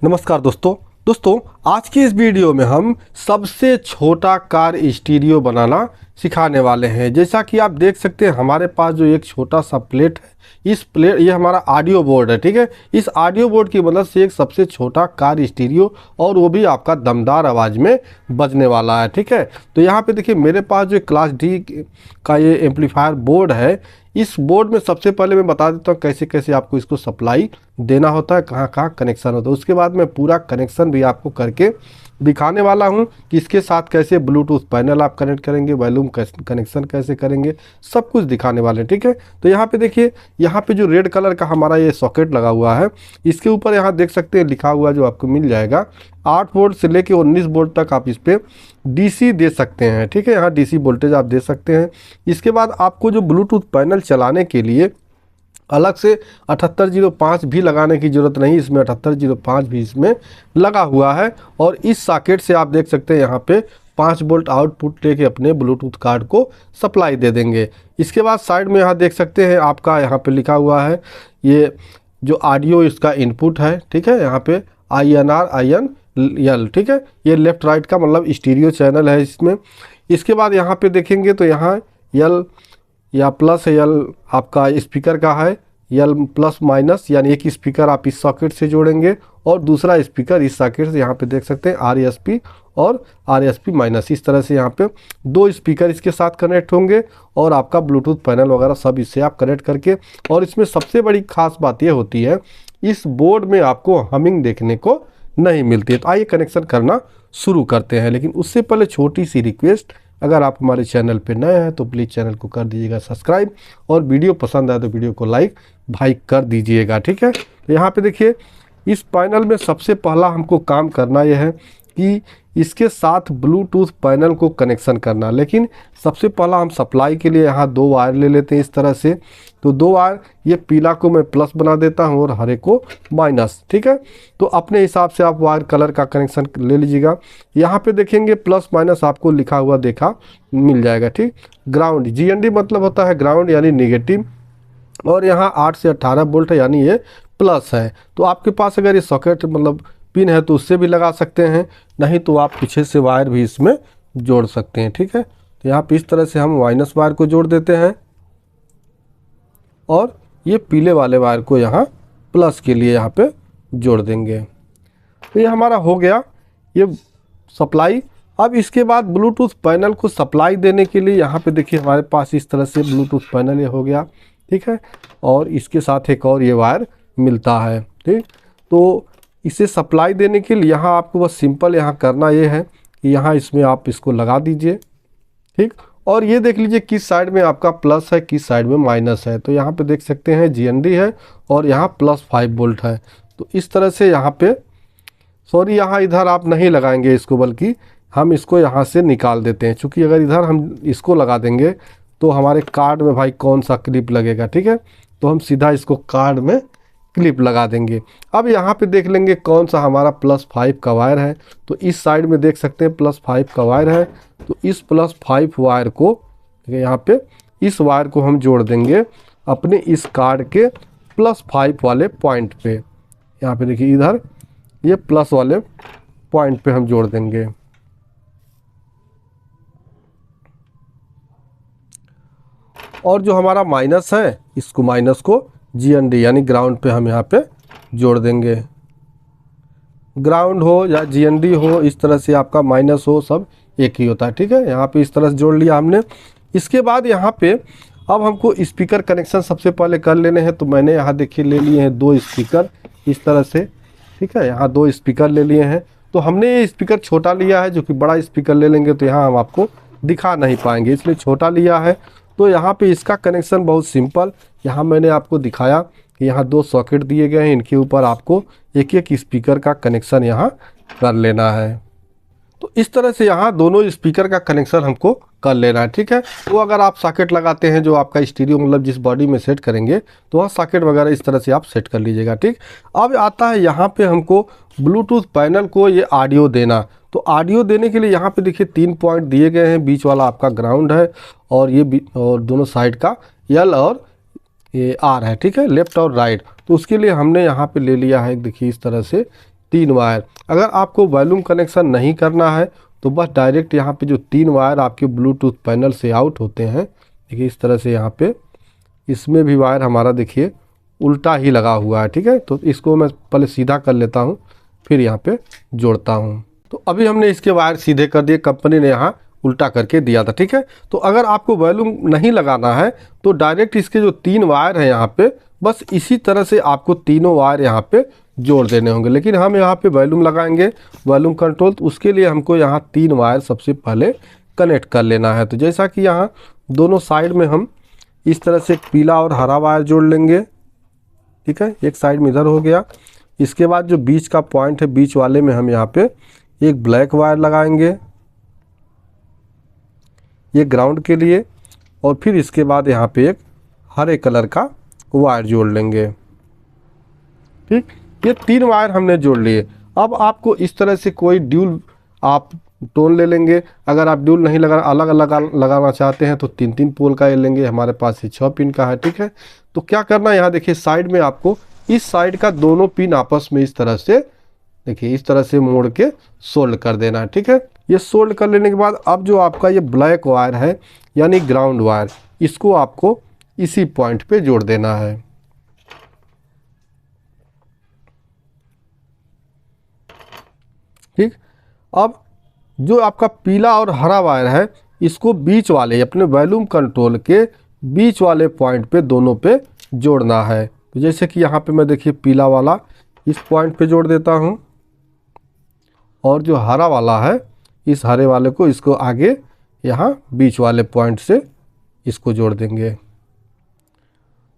नमस्कार दोस्तों आज की इस वीडियो में हम सबसे छोटा कार स्टीरियो बनाना सिखाने वाले हैं। जैसा कि आप देख सकते हैं हमारे पास जो एक छोटा सा प्लेट है, इस प्लेट ये हमारा ऑडियो बोर्ड है, ठीक है। इस ऑडियो बोर्ड की मदद से एक सबसे छोटा कार स्टीरियो और वो भी आपका दमदार आवाज़ में बजने वाला है, ठीक है। तो यहाँ पे देखिए मेरे पास जो क्लास डी का ये एम्पलीफायर बोर्ड है, इस बोर्ड में सबसे पहले मैं बता देता हूँ कैसे कैसे आपको इसको सप्लाई देना होता है, कहाँ कहाँ कनेक्शन होता है। उसके बाद मैं पूरा कनेक्शन भी आपको करके दिखाने वाला हूँ कि इसके साथ कैसे ब्लूटूथ पैनल आप कनेक्ट करेंगे, वॉल्यूम कनेक्शन कैसे करेंगे, सब कुछ दिखाने वाले हैं, ठीक है। तो यहाँ पे देखिए, यहाँ पे जो रेड कलर का हमारा ये सॉकेट लगा हुआ है, इसके ऊपर यहाँ देख सकते हैं लिखा हुआ जो आपको मिल जाएगा 8 वोल्ट से लेके 19 वोल्ट तक आप इस पर डीसी दे सकते हैं, ठीक है। यहाँ डीसी वोल्टेज आप दे सकते हैं। इसके बाद आपको जो ब्लूटूथ पैनल चलाने के लिए अलग से 7805 भी लगाने की ज़रूरत नहीं, इसमें 7805 भी इसमें लगा हुआ है। और इस सॉकेट से आप देख सकते हैं यहाँ पे 5 वोल्ट आउटपुट लेके अपने ब्लूटूथ कार्ड को सप्लाई दे देंगे। इसके बाद साइड में यहाँ देख सकते हैं आपका यहाँ पे लिखा हुआ है ये जो ऑडियो इसका इनपुट है, ठीक है। यहाँ पे INR INL, ठीक है। ये लेफ़्ट राइट का मतलब स्टीरियो चैनल है इसमें। इसके बाद यहाँ पे देखेंगे तो यहाँ L या प्लस L आपका स्पीकर का है, L प्लस माइनस, यानी एक स्पीकर आप इस सॉकेट से जोड़ेंगे और दूसरा स्पीकर इस सॉकेट से। यहाँ पे देख सकते हैं RSP और RSP माइनस, इस तरह से यहाँ पे 2 स्पीकर इसके साथ कनेक्ट होंगे और आपका ब्लूटूथ पैनल वगैरह सब इससे आप कनेक्ट करके। और इसमें सबसे बड़ी खास बात ये होती है, इस बोर्ड में आपको हमिंग देखने को नहीं मिलती है। तो आइए कनेक्शन करना शुरू करते हैं, लेकिन उससे पहले छोटी सी रिक्वेस्ट, अगर आप हमारे चैनल पे नए हैं तो प्लीज़ चैनल को कर दीजिएगा सब्सक्राइब और वीडियो पसंद आए तो वीडियो को लाइक भाई कर दीजिएगा, ठीक है। तो यहाँ पे देखिए इस पैनल में सबसे पहला हमको काम करना यह है कि इसके साथ ब्लूटूथ पैनल को कनेक्शन करना। लेकिन सबसे पहला हम सप्लाई के लिए यहाँ 2 वायर ले लेते हैं इस तरह से। तो 2 वायर, ये पीला को मैं प्लस बना देता हूँ और हरे को माइनस, ठीक है। तो अपने हिसाब से आप वायर कलर का कनेक्शन ले लीजिएगा। यहाँ पे देखेंगे प्लस माइनस आपको लिखा हुआ देखा मिल जाएगा, ठीक। ग्राउंड GND मतलब होता है ग्राउंड यानी निगेटिव, और यहाँ 8 से 18 वोल्ट है यानी ये प्लस है। तो आपके पास अगर ये सॉकेट मतलब पिन है तो उससे भी लगा सकते हैं, नहीं तो आप पीछे से वायर भी इसमें जोड़ सकते हैं, ठीक है। तो यहाँ पे इस तरह से हम माइनस वायर को जोड़ देते हैं और ये पीले वाले वायर को यहाँ प्लस के लिए यहाँ पे जोड़ देंगे। तो ये हमारा हो गया ये सप्लाई। अब इसके बाद ब्लूटूथ पैनल को सप्लाई देने के लिए यहाँ पे देखिए हमारे पास इस तरह से ब्लूटूथ पैनल ये हो गया, ठीक है। और इसके साथ एक और ये वायर मिलता है, ठीक। तो इसे सप्लाई देने के लिए यहाँ आपको बस सिंपल यहाँ करना ये है कि यहाँ इसमें आप इसको लगा दीजिए, ठीक। और ये देख लीजिए किस साइड में आपका प्लस है किस साइड में माइनस है। तो यहाँ पे देख सकते हैं GND है और यहाँ +5 वोल्ट है। तो इस तरह से यहाँ पे यहाँ इधर आप नहीं लगाएंगे इसको, बल्कि हम इसको यहाँ से निकाल देते हैं, क्योंकि अगर इधर हम इसको लगा देंगे तो हमारे कार्ड में भाई कौन सा क्लिप लगेगा, ठीक है। तो हम सीधा इसको कार्ड में क्लिप लगा देंगे। अब यहाँ पे देख लेंगे कौन सा हमारा +5 का वायर है। तो इस साइड में देख सकते हैं +5 का वायर है। तो इस +5 वायर को यहाँ पे इस वायर को हम जोड़ देंगे अपने इस कार्ड के +5 वाले पॉइंट पे। यहाँ पे देखिए इधर ये प्लस वाले पॉइंट पे हम जोड़ देंगे। और जो हमारा माइनस है, इसको माइनस को GND यानी ग्राउंड पे हम यहाँ पे जोड़ देंगे। ग्राउंड हो या GND हो, इस तरह से आपका माइनस हो, सब एक ही होता है, ठीक है। यहाँ पे इस तरह से जोड़ लिया हमने। इसके बाद यहाँ पे अब हमको स्पीकर कनेक्शन सबसे पहले कर लेने हैं। तो मैंने यहाँ देखिए ले लिए हैं 2 स्पीकर इस तरह से, ठीक है। यहाँ 2 स्पीकर ले लिए हैं। तो हमने ये स्पीकर छोटा लिया है, जो कि बड़ा स्पीकर ले लेंगे तो यहाँ हम आपको दिखा नहीं पाएंगे, इसलिए छोटा लिया है। तो यहाँ पे इसका कनेक्शन बहुत सिंपल, यहाँ मैंने आपको दिखाया कि यहाँ 2 सॉकेट दिए गए हैं, इनके ऊपर आपको एक एक स्पीकर का कनेक्शन यहाँ कर लेना है। तो इस तरह से यहाँ दोनों स्पीकर का कनेक्शन हमको कर लेना है, ठीक है। तो अगर आप सॉकेट लगाते हैं जो आपका स्टीरियो मतलब जिस बॉडी में सेट करेंगे, तो वहाँ सॉकेट वगैरह इस तरह से आप सेट कर लीजिएगा, ठीक। अब आता है यहाँ पे हमको ब्लूटूथ पैनल को ये ऑडियो देना। तो ऑडियो देने के लिए यहाँ पे देखिए 3 पॉइंट दिए गए हैं, बीच वाला आपका ग्राउंड है और ये और दोनों साइड का L और ये R है, ठीक है, लेफ्ट और राइट। तो उसके लिए हमने यहाँ पे ले लिया है, देखिए इस तरह से 3 वायर। अगर आपको वॉल्यूम कनेक्शन नहीं करना है तो बस डायरेक्ट यहाँ पे जो 3 वायर आपके ब्लूटूथ पैनल से आउट होते हैं, देखिए इस तरह से यहाँ पे इसमें भी वायर हमारा देखिए उल्टा ही लगा हुआ है, ठीक है। तो इसको मैं पहले सीधा कर लेता हूँ, फिर यहाँ पे जोड़ता हूँ। तो अभी हमने इसके वायर सीधे कर दिए, कंपनी ने यहाँ उल्टा करके दिया था, ठीक है। तो अगर आपको वॉल्यूम नहीं लगाना है तो डायरेक्ट इसके जो 3 वायर हैं यहाँ पे, बस इसी तरह से आपको तीनों वायर यहाँ पे जोड़ देने होंगे। लेकिन हम यहाँ पे वॉल्यूम लगाएंगे, वॉल्यूम कंट्रोल, तो उसके लिए हमको यहाँ 3 वायर सबसे पहले कनेक्ट कर लेना है। तो जैसा कि यहाँ दोनों साइड में हम इस तरह से पीला और हरा वायर जोड़ लेंगे, ठीक है। एक साइड में इधर हो गया। इसके बाद जो बीच का पॉइंट है, बीच वाले में हम यहाँ पे एक ब्लैक वायर लगाएंगे, ये ग्राउंड के लिए, और फिर इसके बाद यहाँ पे एक हरे कलर का वायर जोड़ लेंगे, ठीक। ये 3 वायर हमने जोड़ लिए। अब आपको इस तरह से कोई ड्यूल आप टोन ले लेंगे। अगर आप ड्यूल नहीं अलग अलग लगाना चाहते हैं तो 3-3 पोल का ले लेंगे। हमारे पास ये 6 पिन का है, ठीक है। तो क्या करना है, यहाँ देखिए साइड में आपको इस साइड का दोनों पिन आपस में इस तरह से, देखिए इस तरह से मोड़ के सोल्ड कर देना है, ठीक है। ये सोल्ड कर लेने के बाद अब जो आपका ये ब्लैक वायर है यानी ग्राउंड वायर, इसको आपको इसी पॉइंट पे जोड़ देना है, ठीक। अब जो आपका पीला और हरा वायर है, इसको बीच वाले अपने वॉल्यूम कंट्रोल के बीच वाले पॉइंट पे दोनों पे जोड़ना है। तो जैसे कि यहाँ पे मैं देखिए पीला वाला इस पॉइंट पे जोड़ देता हूँ, और जो हरा वाला है इस हरे वाले को, इसको आगे यहाँ बीच वाले पॉइंट से इसको जोड़ देंगे।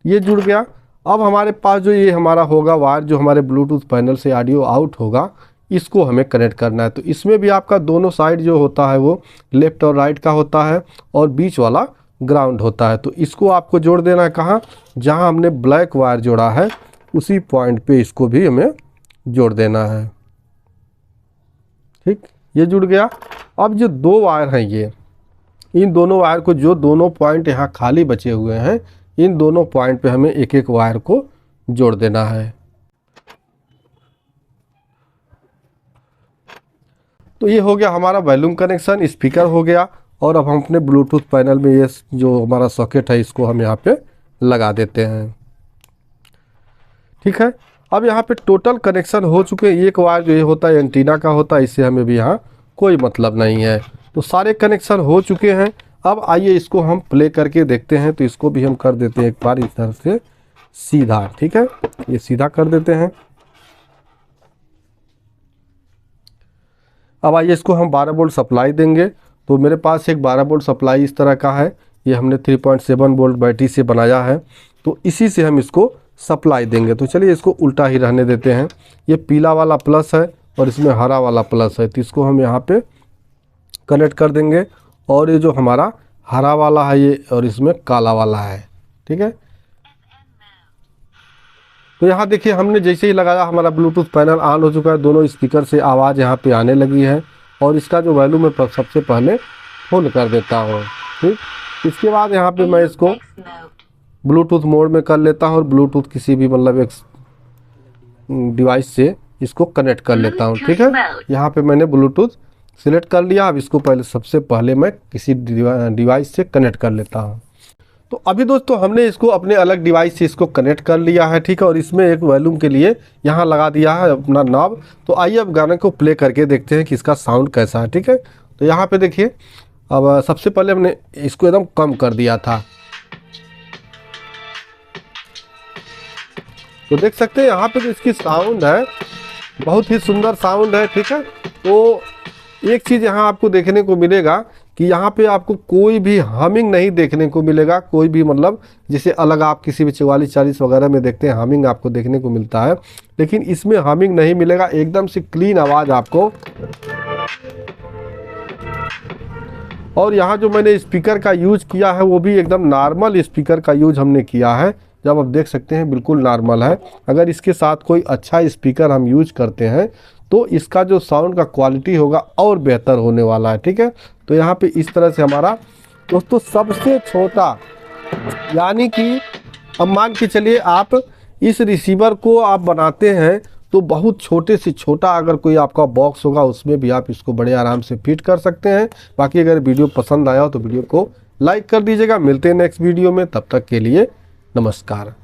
ये जुड़ गया। अब हमारे पास जो ये हमारा होगा वायर, जो हमारे ब्लूटूथ पैनल से ऑडियो आउट होगा, इसको हमें कनेक्ट करना है। तो इसमें भी आपका दोनों साइड जो होता है वो लेफ़्ट और राइट का होता है, और बीच वाला ग्राउंड होता है। तो इसको आपको जोड़ देना है कहाँ, जहाँ हमने ब्लैक वायर जोड़ा है उसी पॉइंट पे इसको भी हमें जोड़ देना है, ठीक। ये जुड़ गया। अब जो 2 वायर हैं, ये इन दोनों वायर को, जो दोनों पॉइंट यहाँ खाली बचे हुए हैं, इन दोनों पॉइंट पे हमें एक एक वायर को जोड़ देना है। तो ये हो गया हमारा वॉल्यूम कनेक्शन, स्पीकर हो गया। और अब हम अपने ब्लूटूथ पैनल में ये जो हमारा सॉकेट है इसको हम यहाँ पे लगा देते हैं, ठीक है। अब यहाँ पे टोटल कनेक्शन हो चुके हैं। एक वायर जो ये होता है एंटीना का होता है, इससे हमें भी यहाँ कोई मतलब नहीं है। तो सारे कनेक्शन हो चुके हैं। अब आइए इसको हम प्ले करके देखते हैं। तो इसको भी हम कर देते हैं एक बार इस तरह से सीधा, ठीक है। ये सीधा कर देते हैं। अब आइए इसको हम 12 वोल्ट सप्लाई देंगे। तो मेरे पास एक 12 वोल्ट सप्लाई इस तरह का है, ये हमने 3.7 वोल्ट बैटरी से बनाया है। तो इसी से हम इसको सप्लाई देंगे। तो चलिए इसको उल्टा ही रहने देते हैं। ये पीला वाला प्लस है और इसमें हरा वाला प्लस है, तो इसको हम यहाँ पे कनेक्ट कर देंगे। और ये जो हमारा हरा वाला है ये, और इसमें काला वाला है, ठीक है। तो यहाँ देखिए हमने जैसे ही लगाया हमारा ब्लूटूथ पैनल ऑन हो चुका है। दोनों स्पीकर से आवाज़ यहाँ पे आने लगी है। और इसका जो वॉल्यूम है सबसे पहले फुल कर देता हूँ, ठीक। इसके बाद यहाँ पे मैं इसको ब्लूटूथ मोड में कर लेता हूँ, और ब्लूटूथ किसी भी मतलब एक डिवाइस से इसको कनेक्ट कर लेता हूँ, ठीक है। यहाँ पे मैंने ब्लूटूथ सिलेक्ट कर लिया। अब इसको सबसे पहले मैं किसी डिवाइस से कनेक्ट कर लेता हूँ। तो अभी दोस्तों हमने इसको अपने अलग डिवाइस से इसको कनेक्ट कर लिया है, ठीक है। और इसमें एक वॉल्यूम के लिए यहाँ लगा दिया है अपना नॉब। तो आइए अब गाने को प्ले करके देखते हैं कि इसका साउंड कैसा है, ठीक है। तो यहाँ पे देखिए, अब सबसे पहले हमने इसको एकदम कम कर दिया था। तो देख सकते हैं यहाँ पे जो इसकी साउंड है बहुत ही सुंदर साउंड है, ठीक है। तो एक चीज़ यहाँ आपको देखने को मिलेगा कि यहाँ पे आपको कोई भी हमिंग नहीं देखने को मिलेगा। कोई भी मतलब जैसे अलग आप किसी भी 44-40 वगैरह में देखते हैं हमिंग आपको देखने को मिलता है, लेकिन इसमें हमिंग नहीं मिलेगा। एकदम से क्लीन आवाज़ आपको। और यहाँ जो मैंने स्पीकर का यूज किया है वो भी एकदम नॉर्मल स्पीकर का यूज हमने किया है। जब आप देख सकते हैं बिल्कुल नॉर्मल है। अगर इसके साथ कोई अच्छा स्पीकर हम यूज करते हैं तो इसका जो साउंड का क्वालिटी होगा और बेहतर होने वाला है, ठीक है। तो यहाँ पे इस तरह से हमारा दोस्तों सबसे छोटा, यानी कि अब मान के चलिए आप इस रिसीवर को आप बनाते हैं तो बहुत छोटे से छोटा अगर कोई आपका बॉक्स होगा उसमें भी आप इसको बड़े आराम से फिट कर सकते हैं। बाकी अगर वीडियो पसंद आया हो तो वीडियो को लाइक कर दीजिएगा। मिलते हैं नेक्स्ट वीडियो में, तब तक के लिए नमस्कार।